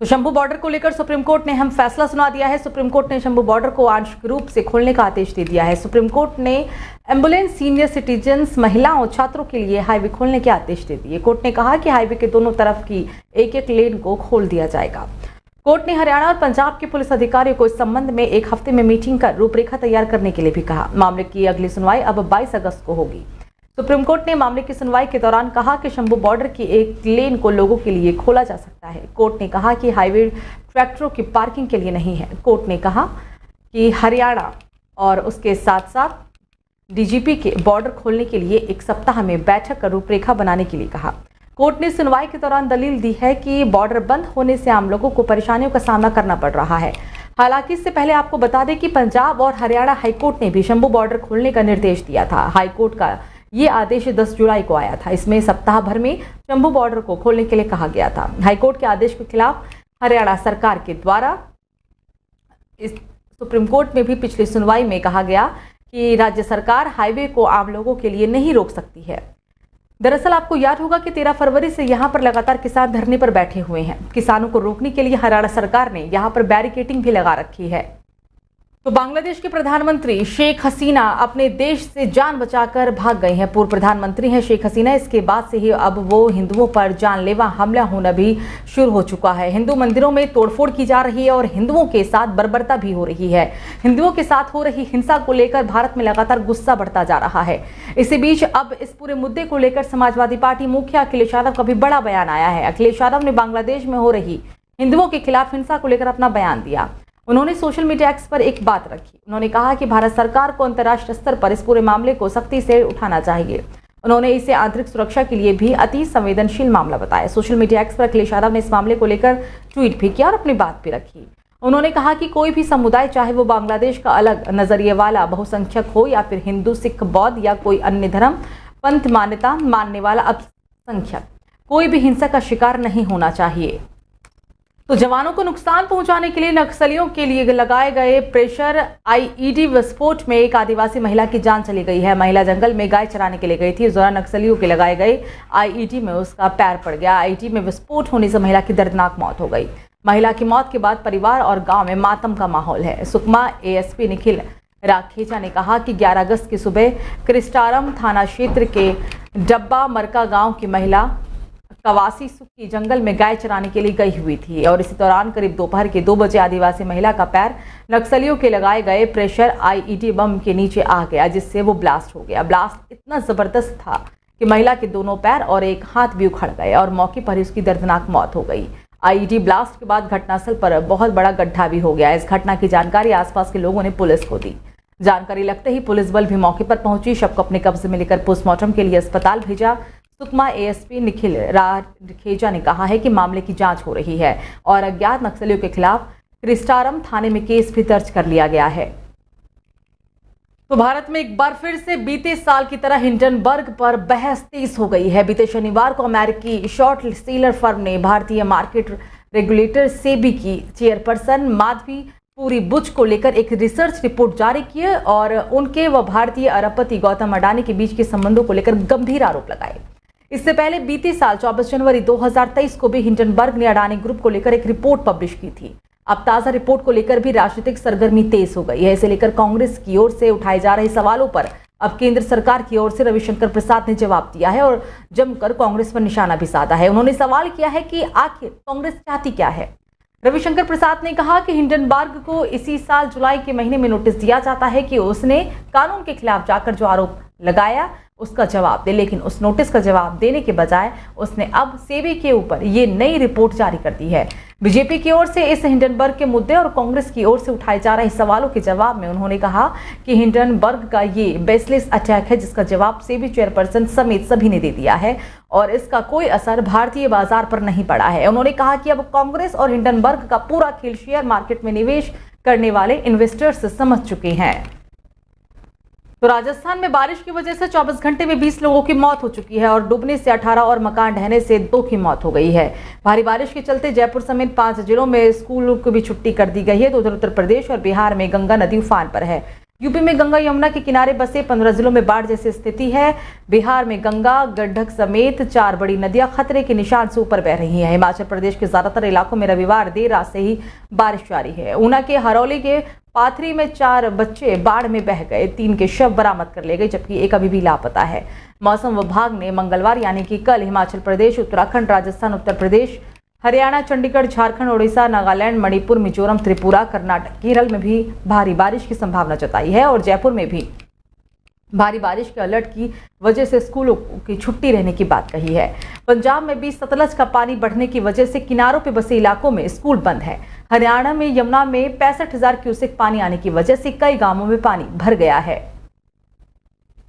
तो शंभू बॉर्डर को लेकर सुप्रीम कोर्ट ने अहम फैसला सुना दिया है। सुप्रीम कोर्ट ने शंभू बॉर्डर को आंशिक रूप से खोलने का आदेश दे दिया है। सुप्रीम कोर्ट ने एम्बुलेंस, सीनियर सिटीजन्स, महिलाओं, छात्रों के लिए हाईवे खोलने के आदेश दे दिए। कोर्ट ने कहा कि हाईवे के दोनों तरफ की एक एक लेन को खोल दिया जाएगा। कोर्ट ने हरियाणा और पंजाब के पुलिस अधिकारियों को इस संबंध में एक हफ्ते में मीटिंग कर रूपरेखा तैयार करने के लिए भी कहा। मामले की अगली सुनवाई अब 22 अगस्त को होगी। सुप्रीम कोर्ट ने मामले की सुनवाई के दौरान कहा कि शंभू बॉर्डर की एक लेन को लोगों के लिए खोला जा सकता है। कोर्ट ने कहा कि हाईवे ट्रैक्टरों की पार्किंग के लिए नहीं है। कोर्ट ने कहा कि हरियाणा और उसके साथ साथ डीजीपी के बॉर्डर खोलने के लिए एक सप्ताह में बैठक कर रूपरेखा बनाने के लिए कहा। कोर्ट ने सुनवाई के दौरान दलील दी है कि बॉर्डर बंद होने से आम लोगों को परेशानियों का सामना करना पड़ रहा है। हालांकि इससे पहले आपको बता दें कि पंजाब और हरियाणा हाईकोर्ट ने भी शंभू बॉर्डर खोलने का निर्देश दिया था। हाईकोर्ट का ये आदेश 10 जुलाई को आया था। इसमें सप्ताह भर में शंभू बॉर्डर को खोलने के लिए कहा गया था। हाईकोर्ट के आदेश के खिलाफ हरियाणा सरकार के द्वारा इस सुप्रीम कोर्ट में भी पिछली सुनवाई में कहा गया कि राज्य सरकार हाईवे को आम लोगों के लिए नहीं रोक सकती है। दरअसल आपको याद होगा कि 13 फरवरी से यहां पर लगातार किसान धरने पर बैठे हुए हैं। किसानों को रोकने के लिए हरियाणा सरकार ने यहां पर बैरिकेडिंग भी लगा रखी है। तो बांग्लादेश के प्रधानमंत्री शेख हसीना अपने देश से जान बचाकर भाग गए हैं। पूर्व प्रधानमंत्री हैं शेख हसीना। इसके बाद से ही अब वो हिंदुओं पर जानलेवा हमला होना भी शुरू हो चुका है। हिंदू मंदिरों में तोड़फोड़ की जा रही है और हिंदुओं के साथ बर्बरता भी हो रही है। हिंदुओं के साथ हो रही हिंसा को लेकर भारत में लगातार गुस्सा बढ़ता जा रहा है। इसी बीच अब इस पूरे मुद्दे को लेकर समाजवादी पार्टी मुखिया अखिलेश यादव का भी बड़ा बयान आया है। अखिलेश यादव ने बांग्लादेश में हो रही हिंदुओं के खिलाफ हिंसा को लेकर अपना बयान दिया। उन्होंने सोशल मीडिया एक्स पर एक बात रखी। उन्होंने कहा कि भारत सरकार को अंतर्राष्ट्रीय स्तर पर इस पूरे मामले को सख्ती से उठाना चाहिए। उन्होंने इसे आंतरिक सुरक्षा के लिए भी अति संवेदनशील मामला बताया। सोशल मीडिया एक्स पर अखिलेश यादव ने इस मामले को लेकर ट्वीट भी किया और अपनी बात भी रखी। उन्होंने कहा कि कोई भी समुदाय, चाहे वो बांग्लादेश का अलग नजरिए वाला बहुसंख्यक हो या फिर हिंदू, सिख, बौद्ध या कोई अन्य धर्म पंथ मान्यता मानने वाला अल्पसंख्यक, कोई भी हिंसा का शिकार नहीं होना चाहिए। तो जवानों को नुकसान पहुंचाने के लिए नक्सलियों के लिए लगाए गए प्रेशर आईईडी विस्फोट में एक आदिवासी महिला की जान चली गई है। महिला जंगल में गाय चराने के लिए गई थी। इस दौरान नक्सलियों के लगाए गए आईईडी में उसका पैर पड़ गया। आईईडी में विस्फोट होने से महिला की दर्दनाक मौत हो गई। महिला की मौत के बाद परिवार और गांव में मातम का माहौल है। सुकमा एएसपी निखिल राखेजा ने कहा कि 11 अगस्त की सुबह क्रिस्टारम थाना क्षेत्र के डब्बा मरका गाँव की महिला कवासी सुक्की जंगल में गाय चराने के लिए गई हुई थी और इसी दौरान करीब दोपहर के 2 बजे आदिवासी महिला का पैर नक्सलियों के लगाए गए प्रेशर आईईडी बम के नीचे आ गया, जिससे वो ब्लास्ट हो गया। ब्लास्ट इतना जबरदस्त था कि महिला के दोनों पैर और एक हाथ भी उखड़ गए और मौके पर ही उसकी दर्दनाक मौत हो गई। आईईडी ब्लास्ट के बाद घटनास्थल पर बहुत बड़ा गड्ढा भी हो गया। इस घटना की जानकारी आसपास के लोगों ने पुलिस को दी। जानकारी लगते ही पुलिस बल भी मौके पर पहुंची। शव को अपने कब्जे में लेकर पोस्टमार्टम के लिए अस्पताल भेजा। सुकमा एएसपी निखिल राखेजा ने कहा है कि मामले की जांच हो रही है और अज्ञात नक्सलियों के खिलाफ क्रिस्टारम थाने में केस भी दर्ज कर लिया गया है। तो भारत में एक बार फिर से बीते साल की तरह हिंडनबर्ग पर बहस तेज हो गई है। बीते शनिवार को अमेरिकी शॉर्ट सेलर फर्म ने भारतीय मार्केट रेगुलेटर सेबी की चेयरपर्सन माधवी पुरी बुच को लेकर एक रिसर्च रिपोर्ट जारी की और उनके व भारतीय अरबपति गौतम अडानी के बीच के संबंधों को लेकर गंभीर आरोप लगाए। इससे पहले बीते साल 24 जनवरी 2023 को भी हिंडनबर्ग ने अडानी ग्रुप को लेकर एक रिपोर्ट पब्लिश की थी। अब ताजा रिपोर्ट को लेकर भी राजनीतिक सरगर्मी तेज हो गई है। इसे लेकर कांग्रेस की ओर से उठाए जा रहे सवालों पर अब केंद्र सरकार की ओर से रविशंकर प्रसाद ने जवाब दिया है और जमकर कांग्रेस पर निशाना भी साधा है। उन्होंने सवाल किया है कि आखिर कांग्रेस चाहती क्या है। रविशंकर प्रसाद ने कहा कि हिंडनबर्ग को इसी साल जुलाई के महीने में नोटिस दिया जाता है कि उसने कानून के खिलाफ जाकर जो आरोप लगाया उसका जवाब दे, लेकिन उस नोटिस का जवाब देने के बजाय उसने अब सेबी के ऊपर ये नई रिपोर्ट जारी कर दी है। बीजेपी की ओर से इस हिंडनबर्ग के मुद्दे और कांग्रेस की ओर से उठाए जा रहे सवालों के जवाब में उन्होंने कहा कि हिंडनबर्ग का ये बेसलेस अटैक है, जिसका जवाब सेबी चेयरपर्सन समेत सभी ने दे दिया है और इसका कोई असर भारतीय बाजार पर नहीं पड़ा है। उन्होंने कहा कि अब कांग्रेस और हिंडनबर्ग का पूरा खेल शेयर मार्केट में निवेश करने वाले इन्वेस्टर्स समझ चुके हैं। तो राजस्थान में बारिश की वजह से 24 घंटे में 20 लोगों की मौत हो चुकी है और डूबने से 18 और मकान ढहने से 2 की मौत हो गई है। भारी बारिश के चलते जयपुर समेत 5 जिलों में स्कूलों को भी छुट्टी कर दी गई है। तो उधर उत्तर प्रदेश और बिहार में गंगा नदी उफान पर है। यूपी में गंगा यमुना के किनारे बसे 15 जिलों में बाढ़ जैसी स्थिति है। बिहार में गंगा, गंडक समेत 4 बड़ी नदियां खतरे के निशान से ऊपर बह रही हैं। हिमाचल प्रदेश के ज्यादातर इलाकों में रविवार देर रात से ही बारिश जारी है। ऊना के हरौली के पाथरी में 4 बच्चे बाढ़ में बह गए, 3 के शव बरामद कर लिए गए, जबकि एक अभी भी लापता है। मौसम विभाग ने मंगलवार यानी कि कल हिमाचल प्रदेश, उत्तराखंड, राजस्थान, उत्तर प्रदेश, हरियाणा, चंडीगढ़, झारखंड, ओडिशा, नागालैंड, मणिपुर, मिजोरम, त्रिपुरा, कर्नाटक, केरल में भी भारी बारिश की संभावना जताई है और जयपुर में भी भारी बारिश के अलर्ट की वजह से स्कूलों की छुट्टी रहने की बात कही है। पंजाब में भी सतलज का पानी बढ़ने की वजह से किनारों पर बसे इलाकों में स्कूल बंद है। हरियाणा में यमुना में 65,000 क्यूसेक पानी आने की वजह से कई गांवों में पानी भर गया है।